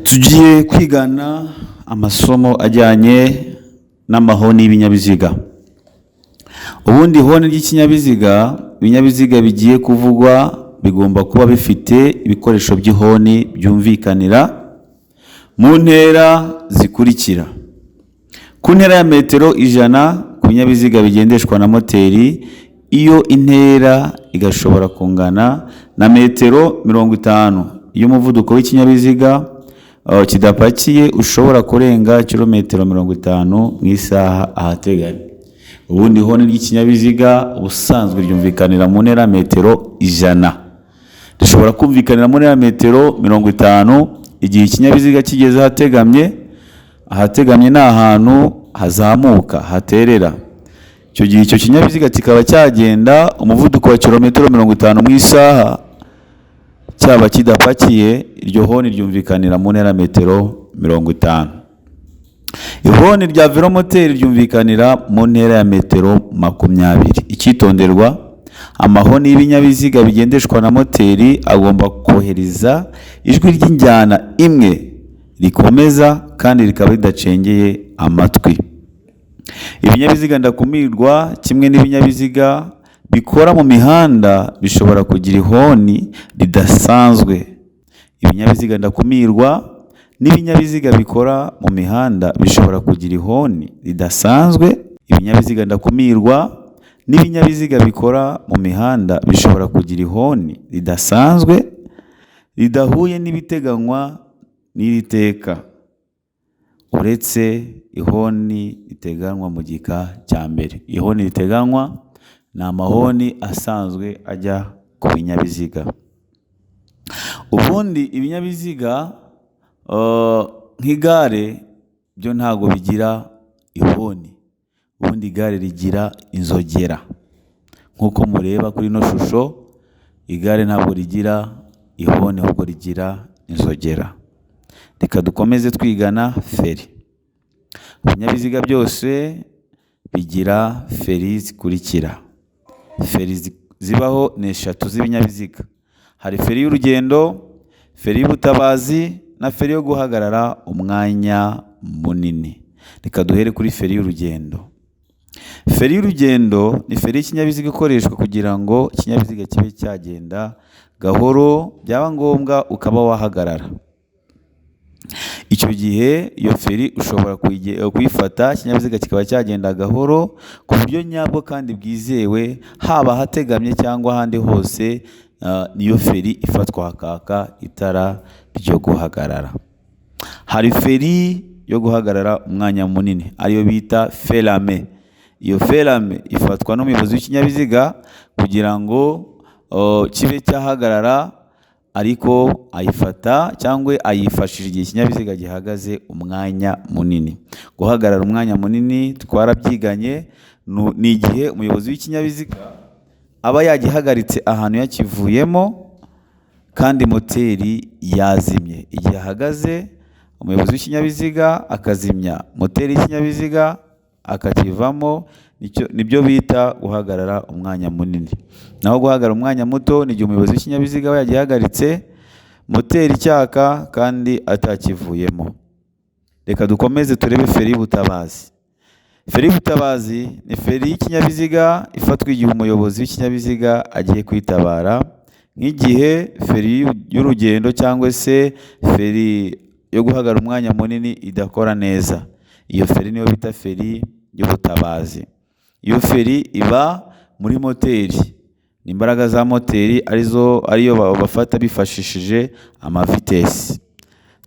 Tugiye kwigana amasomo ajyanye n'amahoni y'ibinyabiziga. Ubundi ihoni ry'ikinyabiziga, ibinyabiziga bigiye kuvugwa bigomba kuba bifite ibikoresho by'ihoni byumvikanira mu ntera zikurikira. Ku ntera ya metero 100 ku binyabiziga bigendeshwa na moteri, iyo intera igashobora kungana na metero 50 y'umuvuduko w'ikinyabiziga kidapakiye ushobora kurenga kilometero 50 mu isaha ahateganye. Ubundi ihoni ry'ikinyabiziga ubusanzwe ryumvikanira mu ntera metero 100. Rishobora kumvikanira mu ntera metero 50 igihe ikinyabiziga kigeze ahategamye ni ahantu hazamuka haterera. Icyo gihe icyo kinyabiziga kikaba cyagenda umuvuduko wa kilometero 50 mu isaha cyaba kidapakiye, iryo honi ryumvikanira mu ntera metero 50. Ihoni rya velomoteri ryumvikanira mu ntera ya metero 20. Icyitonderwa, amahoni y'ibinyabiziga bigendeshwa na moteri agomba kohereza ijwi ry'injyana imwe rikomeza kandi rikaba ridacengeye amatwi. Ibinyabiziga ndakumirwa kimwe n'ibinyabiziga bikora mu mihanda bishobora kugira ihoni ridasanzwe. Ibinyabiziga ndakumirwa n'ibinyabiziga bikora mu mihanda bishobora kugira ihoni ridasanzwe. Ibinyabiziga ndakumirwa n'ibinyabiziga bikora mu mihanda bishobora kugira ihoni ridasanzwe ridahuye n'ibiteganywa n'iri teka, uretse ihoni riteganywa mu gika cya mbere. Ihoni riteganywa ni amahoni asanzwe ajya ku binyabiziga. Ubundi ibinyabiziga nk'igare byo ntabwo bigira ihoni. Ubundi igare rigira inzogera. Nk'uko mureba kuri ino shusho, igare ntabwo rigira ihoni ahubwo rigira inzogera. Reka dukomeze twigana feri. Ibinyabiziga byose bigira feri zikurikira. Feri zibaho ni 3 z'ibinyabiziga. Hari feri y'urugendo, feri y'ubutabazi na feri yo guhagarara umwanya munini. Reka duhere kuri feri y'urugendo. Feri y'urugendo ni feri y'ikinyabiziga ikoreshwa kugira ngo ikinyabiziga kibe cyagenda gahoro, byaba ngombwa ukaba wahagarara. Icyo gihe iyo feri ushobora kuyifata, ikinyabiziga kikaba cyagenda gahoro ku buryo nyabwo kandi bwizewe, haba hategamye cyangwa ahandi hose. Niyo feri ifatwa hakaka itara ryo guhagarara. Hari feri yo guhagarara umwanya munini ariyo bita ferame. Iyo ferame ifatwa n'umuyobozi w'ikinyabiziga kugira ngo kibe cyahagarara, ariko ayifata cyangwa ayifashije igihe ikinyabiziga gihagaze umwanya munini. Guhagarara umwanya munini twarabyiganye, ni igihe umuyobozi w'ikinyabiziga aba yagihagaritse ahantu yakivuyemo kandi moteri yazimye. Igihe ahagaze, umuyobozi w'ikinyabiziga akazimya moteri y'ikinyabiziga akakivamo, nibyo bita guhagarara umwanya munini. Naho guhagarara umwanya muto ni igihe umuyobozi w'ikinyabiziga aba yagihagaritse moteri icyaka kandi atakivuyemo. Reka dukomeze turebe feri y'ubutabazi. Feri y'ubutabazi ni feri y'ikinyabiziga ifatwa igihe umuyobozi w'ikinyabiziga agiye kwitabara, nk'igihe feri y'urugendo cyangwa se feri yo guhagarara umwanya munini idakora neza. Iyo feri niyo bita feri y'ubutabazi. Iyo feri iba muri moteri. Ni imbaraga za moteri ariyo bafata bifashishije amavitesi.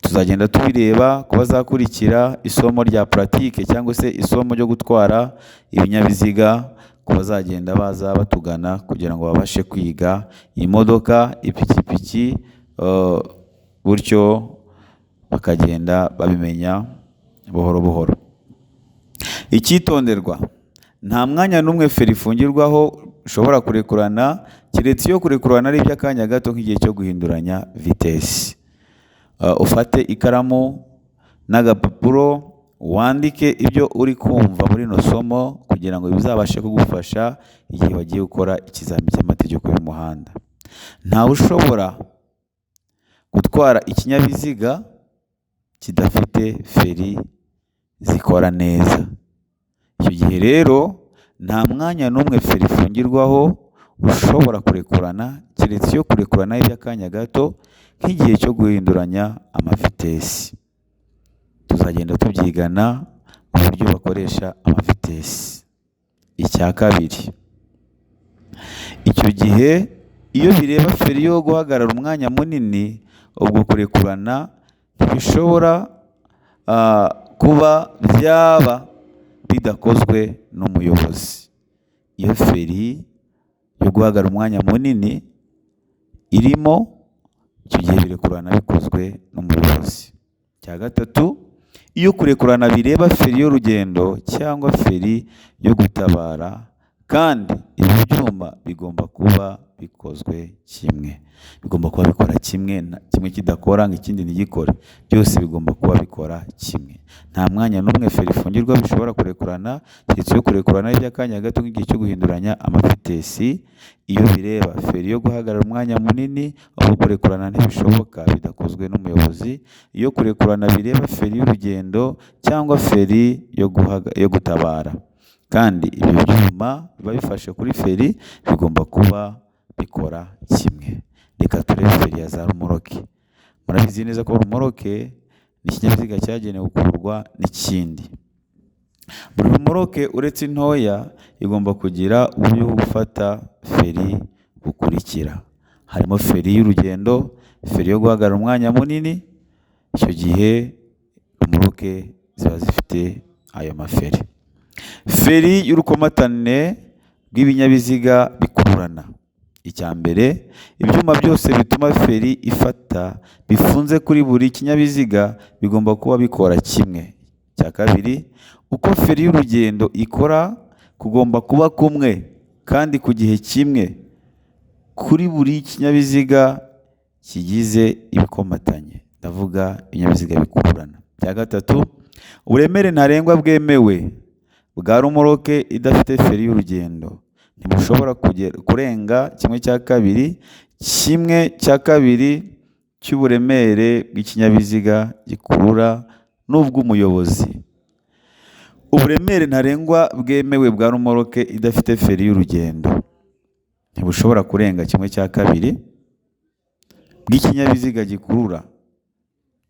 Tuzagenda tubireba kuba zakurikira isomo rya pratique cyangwa se isomo ryo gutwara ibinyabiziga, kuba zagenda baza batugana kugira ngo babashe kwiga imodoka, ipikipiki, buryo bakagenda babimenya buhoro buhoro. Icyitonderwa, nta mwanya n'umwe feri ifungirwaho ushobora kurekurana, keretse iyo kurekurana ari iby'akanya gato nk'igihe cyo guhinduranya vitesi. Ufate ikaramu n'agapapuro wandike ibyo uri kumva muri ino somo kugira ngo bizabashe kugufasha igihe wagiye gukora ikizamini cy'amategeko y'umuhanda. Ntawe ushobora gutwara ikinyabiziga kidafite feri zikora neza. Icyo gihe rero nta mwanya n'umwe feri ifungirwaho ushobora kurekurana, keretse iyo kurekurana iby'akanya gato nk'igihe cyo guhinduranya amavitesi. Tuzagenda tubyigana uburyo bakoresha amavitesi. Icya kabiri, icyo gihe iyo bireba feri yo guhagarara umwanya munini, ubwo kurekurana ntibishobora kuba byaba bidakozwe n'umuyobozi. Iyo feri yo guhagarara umwanya munini irimo, icyo gihe birekurana bikozwe n'umuyobozi. Icya gatatu, iyo kurekurana bireba feri y'urugendo cyangwa feri yo gutabara, kandi ibi byuma bigomba kuba bikozwe kimwe. Bigomba kuba bikora kimwe, kimwe kidakora ngo ikindi ntigikore. Byose bigomba kuba bikora kimwe. Nta mwanya n'umwe feri ifungirwa bishobora kurekurana, keretse iyo kurekurana iby'akanya gato nk'igihe cyo guhinduranya amavitesi. Iyo bireba feri yo guhagarara umwanya munini, ubwo kurekurana ntibishoboka bidakozwe n'umuyobozi. Iyo kurekurana bireba feri y'urugendo cyangwa feri yo gutabara, kandi ibi byuma biba bifashe kuri feri bigomba kuba bikora kimwe. Reka turebe feri ya za rumoroke. Murabizi neza ko rumoroke ni ikinyabiziga cyagenewe gukururwa n'ikindi. Buri rumoroke uretse intoya igomba kugira uburyo bwo gufata feri bukurikira. Harimo feri y'urugendo, feri yo guhagarara umwanya munini. Icyo gihe rumoroke ziba zifite ayo maferi. Feri y'urukomatane rw'ibinyabiziga bikururana. Icya mbere, ibyuma byose bituma feri ifata bifunze kuri buri kinyabiziga bigomba kuba bikora kimwe. Icya kabiri, uko feri y'urugendo ikora kugomba kuba kumwe kandi ku gihe kimwe kuri buri kinyabiziga kigize ibikomatanye, ndavuga ibinyabiziga bikururana. Icya gatatu, uburemere ntarengwa bwemewe bwa rumoroke idafite feri y'urugendo ntibushobora kurenga kimwe cya kabiri cy'uburemere bw'ikinyabiziga gikurura n'ubw'umuyobozi. Uburemere ntarengwa bwemewe bwa rumoroke idafite feri y'urugendo ntibushobora kurenga kimwe cya kabiri bw'ikinyabiziga gikurura,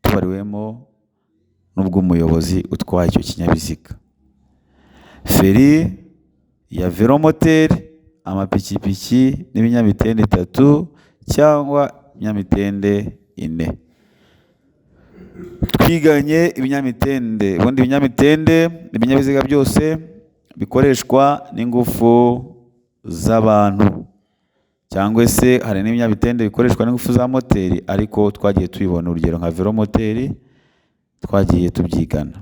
tubariwemo n'ubw'umuyobozi utwaye icyo kinyabiziga. Feri ya velomoteri, amapikipiki n'ibinyamitende 3 cyangwa ibinyamitende 4. Twiganye ibinyamitende. Ubundi ibinyamitende ibinyabiziga byose bikoreshwa n'ingufu z'abantu, cyangwa se hari n'ibinyamitende bikoreshwa n'ingufu za moteri, ariko twagiye tubibona urugero nka velomoteri twagiye tubyigana.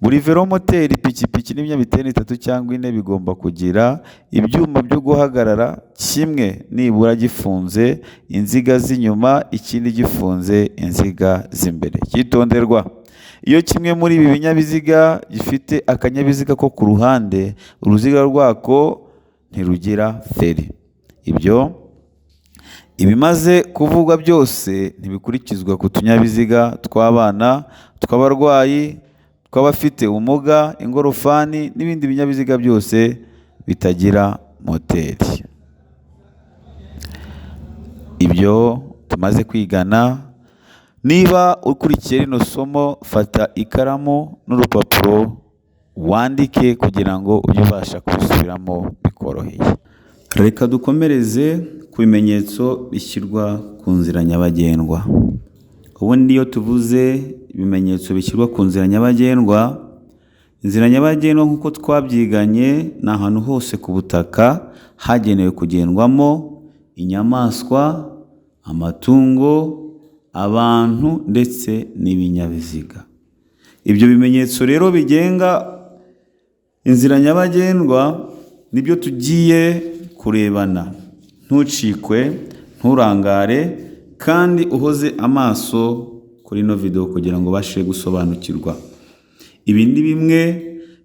Buri velomoteri, ipikipiki n'ibinyamitende 3 cyangwa 4 bigomba kugira ibyuma byo guhagarara, kimwe nibura gifunze inziga z'inyuma, ikindi gifunze inziga z'imbere. Cyitonderwa, iyo kimwe muri ibi binyabiziga gifite akanyabiziga ko ku ruhande, uruziga rwako ntirugira feri. Ibimaze kuvugwa byose ntibikurikizwa ku tunyabiziga tw'abana, tw'abarwayi, tw'abafite ubumuga, ingorofani n'ibindi binyabiziga byose bitagira moteri. Ibyo tumaze kwigana. Niba ukurikiye rino somo, fata ikaramu n'urupapuro wandike kugira ngo ujye ubasha kubisubiramo bikoroheye. Reka dukomereze ku bimenyetso bishyirwa ku nzira nyabagendwa. Ubundi iyo tuvuze ibimenyetso bishyirwa ku nzira nyabagendwa, inzira nyabagendwa nk'uko twabyiganye ni ahantu hose ku butaka hagenewe kugendwamo inyamaswa, amatungo, abantu ndetse n'ibinyabiziga. Ibyo bimenyetso rero bigenga inzira nyabagendwa nibyo tugiye kurebana. Ntucikwe, nturangare, kandi uhoze amaso kuri ino video kugira ngo ubashe gusobanukirwa. Ibi ni bimwe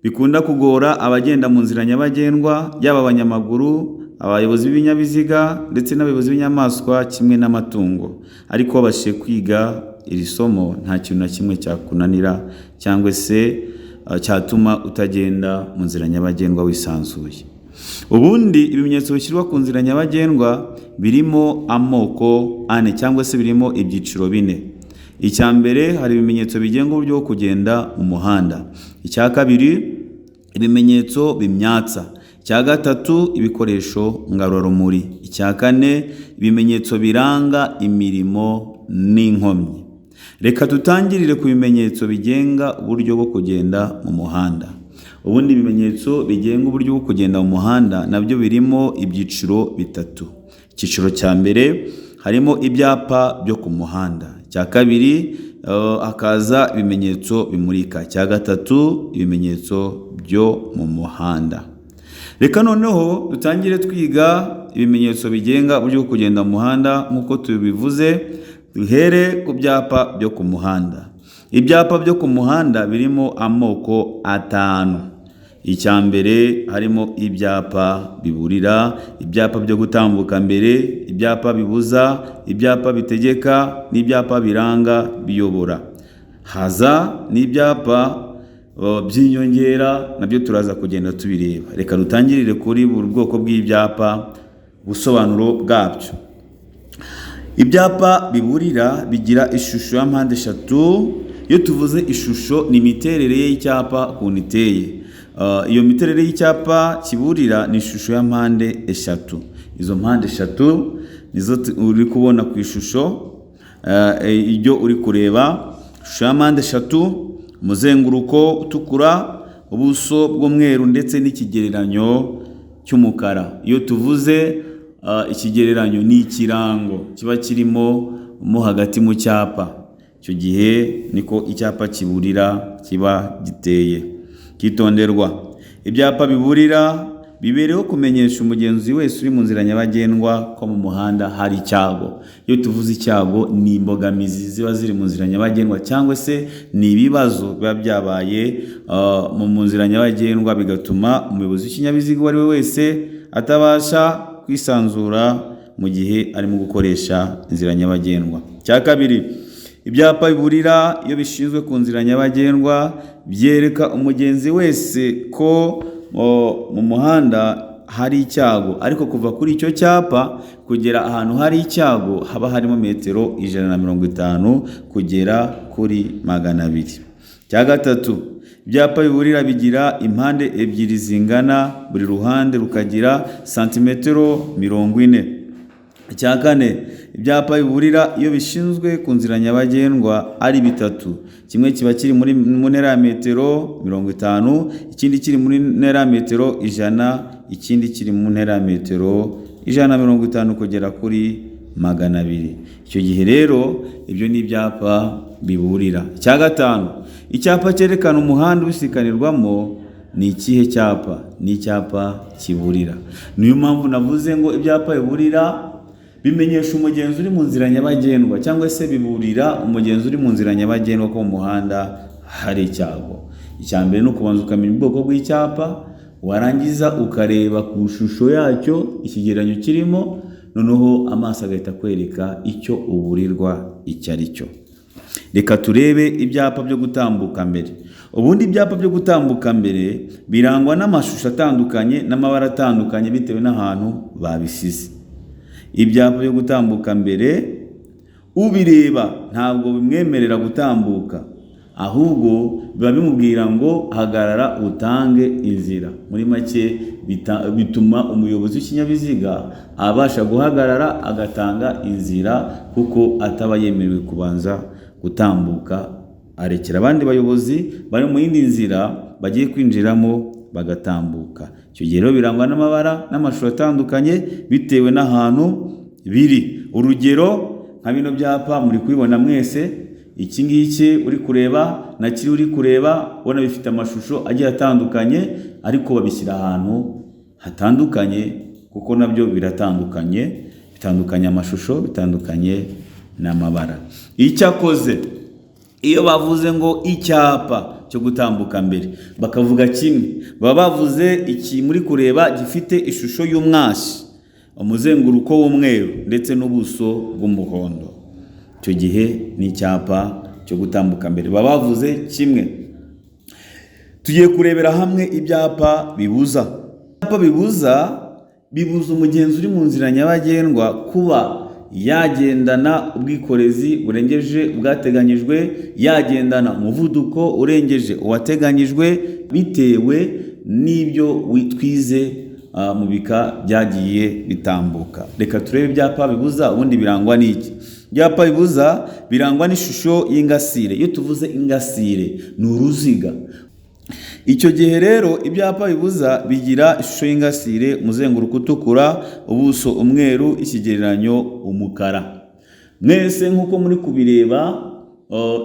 bikunda kugora abagenda mu nzira nyabagendwa, yaba abanyamaguru, abayobozi b'ibinyabiziga ndetse n'abayobozi b'inyamaswa kimwe n'amatungo. Ariko babashije kwiga iri somo nta kintu na kimwe cyakunanira cyangwa se cyatuma utagenda mu nzira nyabagendwa wisanzuye. Ubundi ibimenyetso bishyirwa ku nzira nyabagendwa birimo amoko ane cyangwa se birimo ibyiciro bine. Icya mbere hari ibimenyetso bigenga uburyo bwo kugenda mu muhanda. Icya kabiri ibimenyetso bimyatsa. Icya gatatu ibikoresho ngarurarumuri. Icya kane ibimenyetso biranga imirimo n'inkomyi. Reka dutangirire ku bimenyetso bigenga uburyo bwo kugenda mu muhanda. Ubundi ibimenyetso bigenga uburyo bwo kugenda mu muhanda nabyo birimo ibyiciro bitatu. Icyiciro cya mbere harimo ibyapa byo ku muhanda. Icya kabiri hakaza ibimenyetso bimurika. Icya gatatu ibimenyetso byo mu muhanda. Reka noneho dutangire twiga ibimenyetso bigenga uburyo bwo kugenda mu muhanda nk'uko tubivuze. Duhere ku byapa byo ku muhanda. Ibyapa byo ku muhanda birimo amoko atanu. Icya mbere harimo ibyapa biburira, ibyapa byo gutambuka mbere, ibyapa bibuza, ibyapa bitegeka n'ibyapa biranga biyobora. Haza n'ibyapa by'inyongera nabyo turaza kugenda tubireba. Reka dutangirire kuri buri bwoko bw'ibyapa ubusobanuro bwabyo. Ibyapa biburira bigira ishusho ya mpande eshatu. Iyo tuvuze ishusho ni imiterere y'icyapa ukuntu iteye. Iyo miterere y'icyapa kiburira ni ishusho ya mpande eshatu. Izo mpande eshatu nizo uri kubona ku ishusho. Ibyo uri kureba ishusho ya mpande eshatu, umuzenguruko utukura, ubuso bw'umweru ndetse n'ikigereranyo cy'umukara. Iyo tuvuze ikigereranyo ni ikirango kiba kirimo mo hagati mu cyapa. Icyo gihe niko icyapa kiburira kiba giteye. Kitonderwa, ibyapa biburira bibereho kumenyesha umugenzi wese uri mu nzira nyabagendwa ko mu muhanda hari icyago. Iyo tuvuze icyago ni imbogamizi ziba ziri mu nzira nyabagendwa cyangwa se ni ibibazo biba byabaye mu nzira nyabagendwa bigatuma umuyobozi w'ikinyabiziga uwo ari we wese atabasha kwisanzura mu gihe arimo gukoresha inzira nyabagendwa. Cya kabiri, ibyapa biburira iyo bishinzwe ku nzira nyabagendwa byereka umugenzi wese ko mu muhanda hari icyago, ariko kuva kuri icyo cyapa kugera ahantu hari icyago haba harimo metero 150 kugera kuri 200. Cya gatatu, ibyapa biburira bigira impande ebyiri zingana, buri ruhande rukagira santimetero 40. Icya kane, ibyapa biburira iyo bishinzwe ku nzira nyabagendwa ari bitatu. Kimwe kiba kiri mu ntera ya metero 50, ikindi kiri muri ntera ya metero 100, ikindi kiri mu ntera ya metero 150 kugera kuri 200. Icyo gihe rero ibyo ni ibyapa biburira. Icya gatanu, icyapa cyerekana umuhanda ubisikanirwamo ni ikihe cyapa? Ni icyapa kiburira. Niyo mpamvu navuze ngo ibyapa biburira bimenyesha umugenzi uri mu nzira nyabagendwa cyangwa se biburira umugenzi uri mu nzira nyabagendwa ko mu muhanda hari icyago. Icya mbere ni ukubanza ukamenya ubwoko bw'icyapa, warangiza ukareba ku shusho yacyo ikigereranyo kirimo, noneho amaso agahita kwereka icyo uburirwa icyo ari cyo. Reka turebe ibyapa byo gutambuka mbere. Ubundi ibyapa byo gutambuka mbere birangwa n'amashusho atandukanye n'amabara atandukanye bitewe n'ahantu babisize. Ibyapa byo gutambuka mbere ubireba ntabwo bimwemerera gutambuka, ahubwo biba bimubwira ngo hagarara utange inzira. Muri make bituma umuyobozi w'ikinyabiziga abasha guhagarara agatanga inzira kuko ataba yemerewe kubanza gutambuka, arekera abandi bayobozi bari mu yindi nzira bagiye kwinjiramo bagatambuka. Icyo gihe rero birangwa n'amabara n'amashusho atandukanye bitewe n'ahantu biri. Urugero nka bino byapa muri kubibona mwese, iki ngiki uri kureba na kiri uri kureba ubona bifite amashusho agiye atandukanye, ariko babishyira ahantu hatandukanye kuko nabyo biratandukanye, bitandukanye amashusho, bitandukanye n'amabara. Icyakoze iyo bavuze ngo icyapa cyo gutambuka mbere bakavuga kimwe, baba bavuze iki muri kureba gifite ishusho y'umwashi, umuzenguruko w'umweru ndetse n'ubuso bw'umuhondo. icyo gihe ni icyapa cyo gutambuka mbere, baba bavuze kimwe. Tugiye kurebera hamwe ibyapa bibuza. Ibyapa bibuza umugenzi uri mu nzira nyabagendwa kuba yagendana ubwikorezi burengeje ubwateganyijwe, yagendana umuvuduko urengeje uwateganyijwe, bitewe n'ibyo twize mu bika byagiye bitambuka. Reka turebe ibyapa bibuza ubundi birangwa n'iki. Ibyapa bibuza birangwa n'ishusho y'ingasire. Iyo tuvuze ingasire ni uruziga. Icyo gihe rero ibyapa bibuza bigira ishusho y'ingasire, umuzenguruko utukura, ubuso umweru, ikigereranyo umukara. Mwese nk'uko muri kubireba,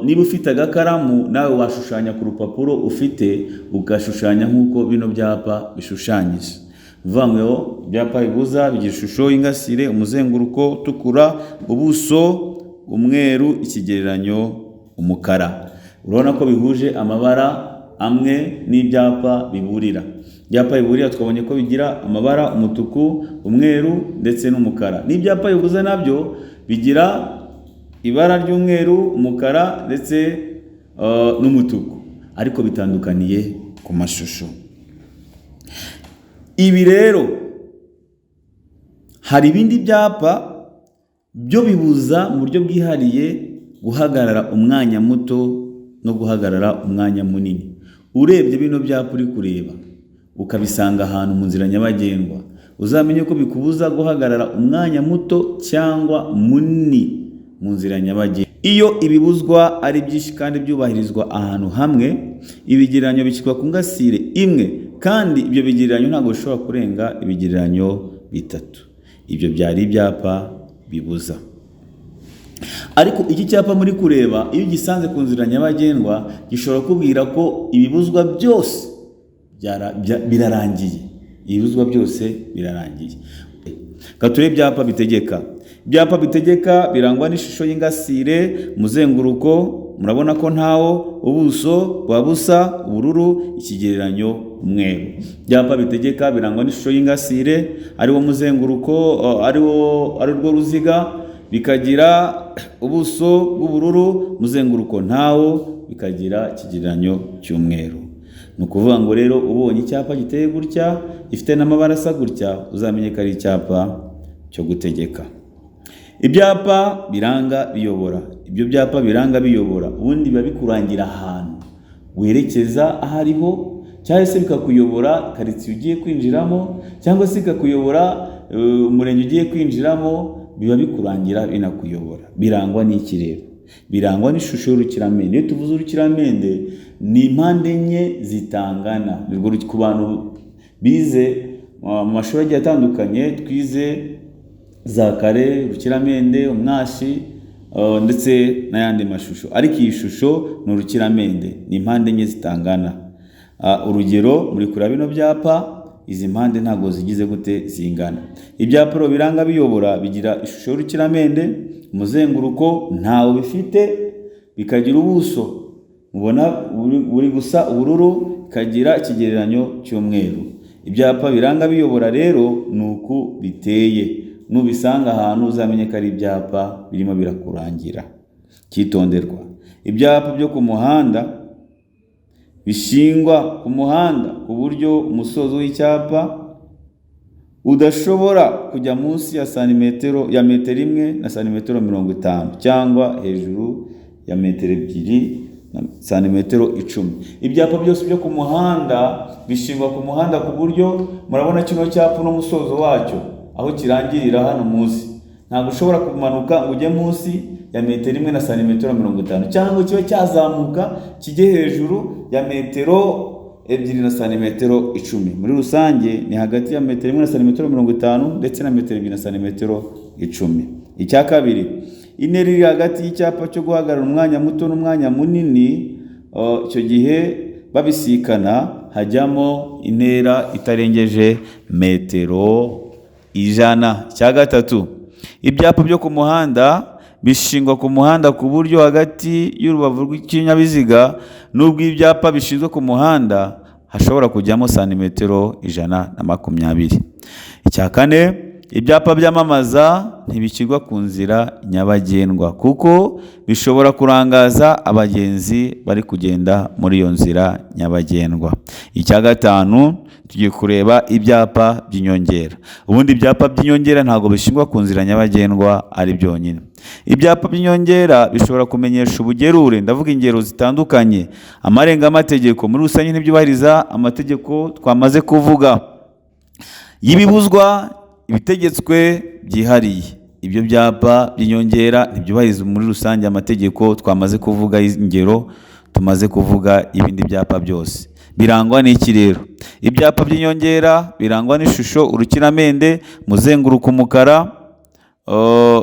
niba ufite agakaramu nawe washushanya ku rupapuro ufite, ugashushanya nk'uko bino byapa bishushanyije. Bivanweho ibyapa bibuza bigira ishusho y'ingasire, umuzenguruko utukura, ubuso umweru, ikigereranyo umukara. Urabona ko bihuje amabara amwe n'ibyapa biburira. Ibyapa biburira twabonye ko bigira amabara umutuku, umweru ndetse n'umukara. N'ibyapa bibuza nabyo bigira ibara ry'umweru, umukara ndetse n'umutuku, ariko bitandukaniye ku mashusho. Ibi rero hari ibindi byapa byo bibuza mu buryo bwihariye guhagarara umwanya muto no guhagarara umwanya munini. Urebye bino byapa uri kureba ukabisanga ahantu mu nzira nyabagendwa, uzamenye ko bikubuza guhagarara umwanya muto cyangwa munini mu nzira nyabagendwa. Iyo ibibuzwa ari byinshi kandi byubahirizwa ahantu hamwe, ibigereranyo bishyirwa ku ngasire imwe, kandi ibyo bigereranyo ntabwo bishobora kurenga ibigereranyo 3. Ibyo byari ibyapa bibuza. Ariko iki cyapa muri kureba, iyo gisanze ku nzira nyabagendwa, gishobora kubwira ko ibibuzwa byose birarangiye. Ibibuzwa byose birarangiye. Kature ibyapa bitegeka. Ibyapa bitegeka birangwa n'ishusho y'ingasire, umuzenguruko murabona ko ntawo, ubuso busa ubururu, ikigereranyo umweru. Ibyapa bitegeka birangwa n'ishusho y'ingasire, ari wo muzenguruko, ari rwo ruziga, bikagira ubuso bw'ubururu, muzenguruko ntawo, bikagira ikigereranyo cy'umweru. Ni ukuvuga ngo rero ubonye icyapa giteye gutya, gifite n'amabara asa gutya, uzamenye ko ari icyapa cyo gutegeka. Ibyapa biranga biyobora. Ibyo byapa biranga biyobora ubundi biba bikurangira ahantu werekeza aho ariho, cyangwa se bikakuyobora karitsiye ugiye kwinjiramo, cyangwa se bikakuyobora umurenge ugiye kwinjiramo, biba bikurangira binakuyobora. Birangwa n'iki rero? Birangwa n'ishusho y'urukiramende. Iyo tuvuze urukiramende ni impande enye zitangana. Ku bantu bize mu mashuri agiye atandukanye, twize za kare, urukiramende, umwashi ndetse n'ayandi mashusho. Ariko iyi shusho ni urukiramende, ni impande enye zitangana. Urugero muri kureba bino byapa, izi mpande ntabwo zigize gute zingana. Ibyapa rero biranga biyobora bigira ishusho y'urukiramende, umuzenguruko ntawo bifite, bikagira ubuso mubona buri gusa ubururu, bikagira ikigereranyo cy'umweru. Ibyapa biranga biyobora rero ni uku biteye. Nubisanga ahantu uzamenye ko ari ibyapa birimo birakurangira. Cyitonderwa. Ibyapa byo ku muhanda bishingwa ku muhanda ku buryo umusozo w'icyapa udashobora kujya munsi ya metero 1 na santimetero 50, cyangwa hejuru ya metero 2 na santimetero 10. Ibyapa byose byo ku muhanda bishingwa ku muhanda ku buryo murabona kino cyapa n'umusozo wacyo aho kirangirira hano munsi. Ntabwo ushobora kumanuka ujye munsi ya metero 1 na santimetero 50, cyangwa kibe cyazamuka kijye hejuru ya metero 2 na santimetero 10. Muri rusange ni hagati ya metero 1 na santimetero 50 ndetse na metero 2 na santimetero 10. Icya kabiri, intera iri hagati y'icyapa cyo guhagarara umwanya muto n'umwanya munini, icyo gihe babisikana hajyamo intera itarengeje metero 100. Icya gatatu, ibyapa byo ku muhanda bishingwa ku muhanda ku buryo hagati y'urubavu rw'ikinyabiziga n'ubw'ibyapa bishinzwe ku muhanda hashobora kujyamo santimetero 120. Icya kane, Ibyapa byamamaza ntibishyirwa ku nzira nyabagendwa kuko bishobora kurangaza abagenzi bari kugenda muri iyo nzira nyabagendwa. Icya gatanu, tugiye kureba ibyapa by'inyongera. Ubundi ibyapa by'inyongera ntabwo bishyirwa ku nzira nyabagendwa ari byonyine. Ibyapa by'inyongera bishobora kumenyesha ubugerure, ndavuga ingero zitandukanye, amarenga-mategeko, muri rusange ntibyubahiriza amategeko twamaze kuvuga, y'ibibuzwa, ibitegetswe byihariye. Ibyo byapa by'inyongera ntibyubahiriza muri rusange amategeko twamaze kuvuga, ingero tumaze kuvuga, ibindi byapa byose. Birangwa n'iki rero? Ibyapa by'inyongera birangwa n'ishusho urukiramende, muzenguruko umukara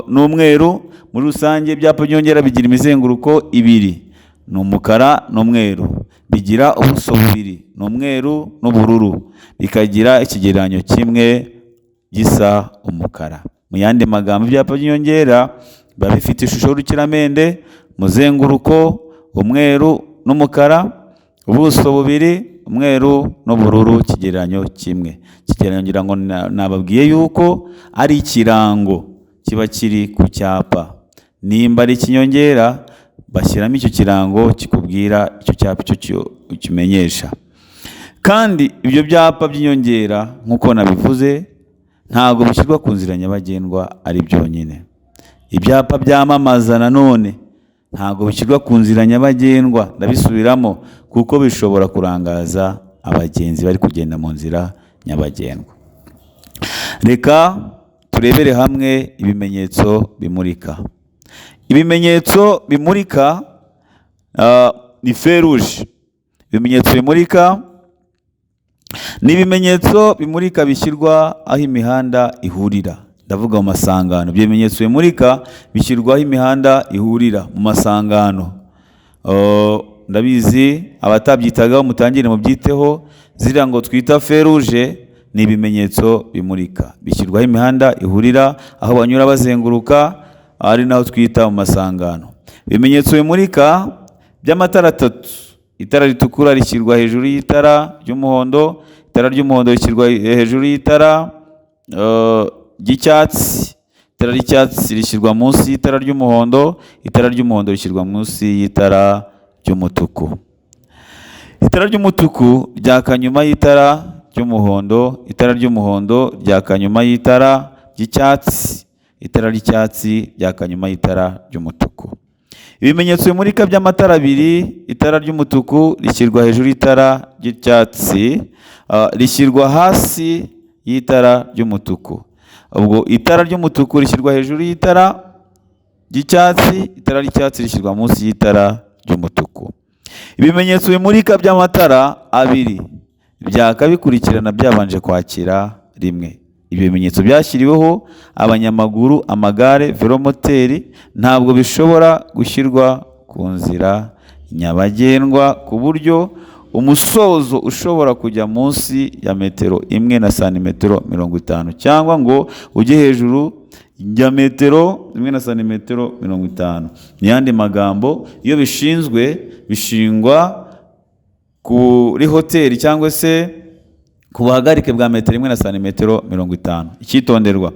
n'umweru. Muri rusange ibyapa by'inyongera bigira imizenguruko ibiri, ni umukara n'umweru. Bigira ubuso bubiri, ni umweru n'ubururu. Bikagira ikigereranyo kimwe gisa umukara. Mu yandi magambo, ibyapa by'inyongera biba bifite ishusho y'urukiramende, muzenguruko umweru n'umukara, ubuso bubiri, umweru n'ubururu, ikigereranyo kimwe. Ikigereranyo ngira ngo nababwiye yuko ari ikirango kiba kiri ku cyapa. Nimba ari ikinyongera, bashyiramo icyo kirango kikubwira icyo cyapa icyo kimenyesha. Kandi ibyo byapa by'inyongera nk'uko nabivuze ntabwo bishyirwa ku nzira nyabagendwa ari byonyine. Ibyapa byamamaza nanone ntabwo bishyirwa ku nzira nyabagendwa, ndabisubiramo, kuko bishobora kurangaza abagenzi bari kugenda mu nzira nyabagendwa. Reka turebere hamwe ibimenyetso bimurika. Ibimenyetso bimurika ni feruje. Ibimenyetso bimurika ni ibimenyetso bimurika bishyirwa aho imihanda ihurira, ndavuga mu masangano. Ibyo bimenyetso bimurika bishyirwa aho imihanda ihurira, mu masangano. Ndabizi abatabyitagaho mutangire mubyiteho. Ziriya ngo twita feruje ni ibimenyetso bimurika, bishyirwa aho imihanda ihurira, aho banyura bazenguruka, ari naho twita mu masangano. Ibimenyetso bimurika by'amatara atatu. Itara ritukura rishyirwa hejuru y'itara ry'umuhondo, itara ry'umuhondo rishyirwa hejuru y'itara ry'icyatsi, itara ry'icyatsi rishyirwa munsi y'itara ry'umuhondo, itara ry'umuhondo rishyirwa munsi y'itara ry'umutuku. Itara ry'umutuku ryaka nyuma y'itara ry'umuhondo, itara ry'umuhondo ryaka nyuma y'itara ry'icyatsi, itara ry'icyatsi ryaka nyuma y'itara ry'umutuku. Ibimenyetso bimurika by'amatara abiri, itara ry'umutuku rishyirwa hejuru y'itara ry'icyatsi, rishyirwa hasi y'itara ry'umutuku. Ubwo itara ry'umutuku rishyirwa hejuru y'itara ry'icyatsi, itara ry'icyatsi rishyirwa munsi y'itara ry'umutuku. Ibimenyetso bimurika by'amatara abiri byaka bikurikirana byabanje kwakira rimwe. Ibyo bimenyetso byashyiriweho abanyamaguru, amagare, velomoteri, ntabwo bishobora gushyirwa ku nzira nyabagendwa ku buryo umusozo ushobora kujya munsi ya metero 1 na santimetero 50, cyangwa ngo ujye hejuru ya metero 1 na santimetero 50. Mu yandi magambo, iyo bishingwa kuri hoteli cyangwa se ku buhagarike bwa metero 1 na santimetero 50. Icyitonderwa,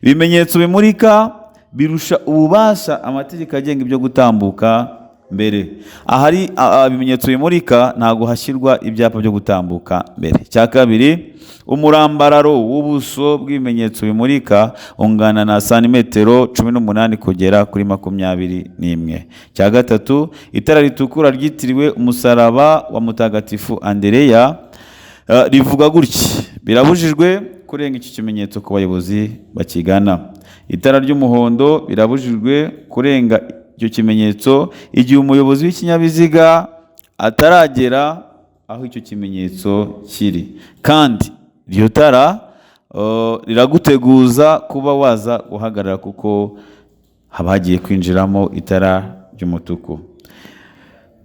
ibimenyetso bimurika birusha ububasha amategeko agenga ibyo gutambuka mbere. Ahari ibimenyetso bimurika ntabwo hashyirwa ibyapa byo gutambuka mbere. Cya kabiri, umurambararo w'ubuso bw'ibimenyetso bimurika ungana na santimetero 18 kugera kuri 21. Cya gatatu, itara ritukura ryitiriwe umusaraba wa Mutagatifu Andereya rivuga gutya: birabujijwe kurenga iki kimenyetso ku bayobozi bakigana. Itara ry'umuhondo birabujijwe kurenga icyo kimenyetso igihe umuyobozi w'ikinyabiziga ataragera aho icyo kimenyetso kiri, kandi iryo tara riraguteguza kuba waza guhagarara kuko haba hagiye kwinjiramo itara ry'umutuku.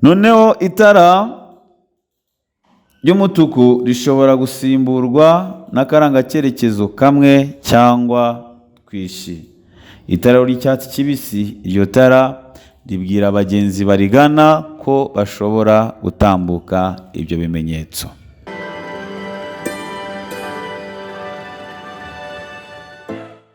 Noneho itara ry'umutuku rishobora gusimburwa n'akarangacyerekezo kamwe cyangwa twishi. Itara ry'icyatsi kibisi, iryo tara ribwira abagenzi barigana ko bashobora gutambuka ibyo bimenyetso.